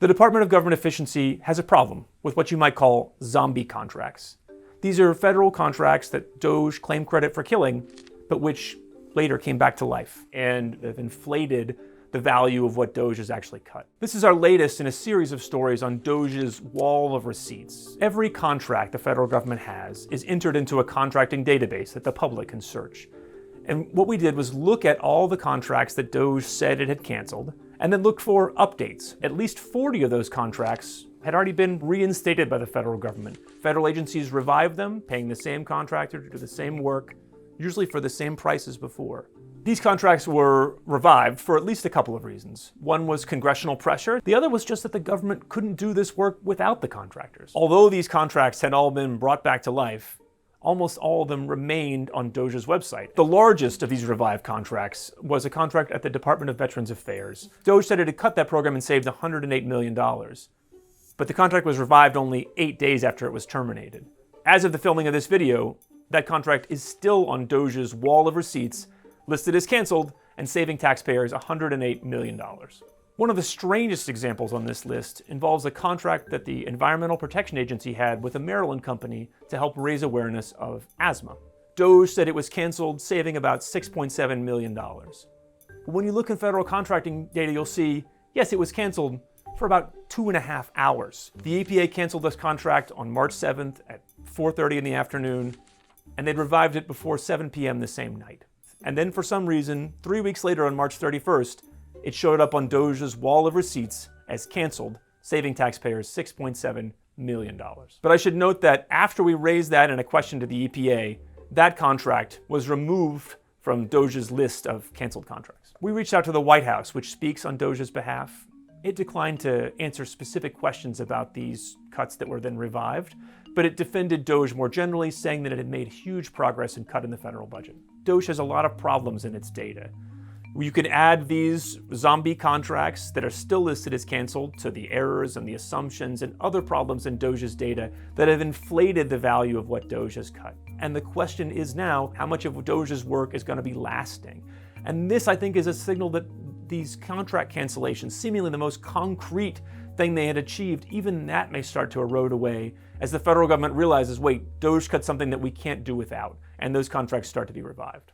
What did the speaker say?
The Department of Government Efficiency has a problem with what you might call zombie contracts. These are federal contracts that DOGE claimed credit for killing, but which later came back to life and have inflated the value of what DOGE has actually cut. This is our latest in a series of stories on DOGE's wall of receipts. Every contract the federal government has is entered into a contracting database that the public can search. And what we did was look at all the contracts that DOGE said it had canceled, and then look for updates. At least 40 of those contracts had already been reinstated by the federal government. Federal agencies revived them, paying the same contractor to do the same work, usually for the same price as before. These contracts were revived for at least a couple of reasons. One was congressional pressure. The other was just that the government couldn't do this work without the contractors. Although these contracts had all been brought back to life, almost all of them remained on DOGE's website. The largest of these revived contracts was a contract at the Department of Veterans Affairs. DOGE said it had cut that program and saved $108 million. But the contract was revived only 8 days after it was terminated. As of the filming of this video, that contract is still on DOGE's wall of receipts, listed as canceled, and saving taxpayers $108 million. One of the strangest examples on this list involves a contract that the Environmental Protection Agency had with a Maryland company to help raise awareness of asthma. DOGE said it was canceled, saving about $6.7 million. But when you look in federal contracting data, you'll see, yes, it was canceled for about 2.5 hours. The EPA canceled this contract on March 7th at 4:30 in the afternoon, and they'd revived it before 7 p.m. the same night. And then for some reason, 3 weeks later on March 31st, it showed up on DOGE's wall of receipts as canceled, saving taxpayers $6.7 million. But I should note that after we raised that in a question to the EPA, that contract was removed from DOGE's list of canceled contracts. We reached out to the White House, which speaks on DOGE's behalf. It declined to answer specific questions about these cuts that were then revived, but it defended DOGE more generally, saying that it had made huge progress in cutting the federal budget. DOGE has a lot of problems in its data. You can add these zombie contracts that are still listed as canceled to the errors and the assumptions and other problems in DOGE's data that have inflated the value of what DOGE has cut. And the question is now, how much of DOGE's work is going to be lasting? And this, I think, is a signal that these contract cancellations, seemingly the most concrete thing they had achieved, even that may start to erode away as the federal government realizes, wait, DOGE cut something that we can't do without, and those contracts start to be revived.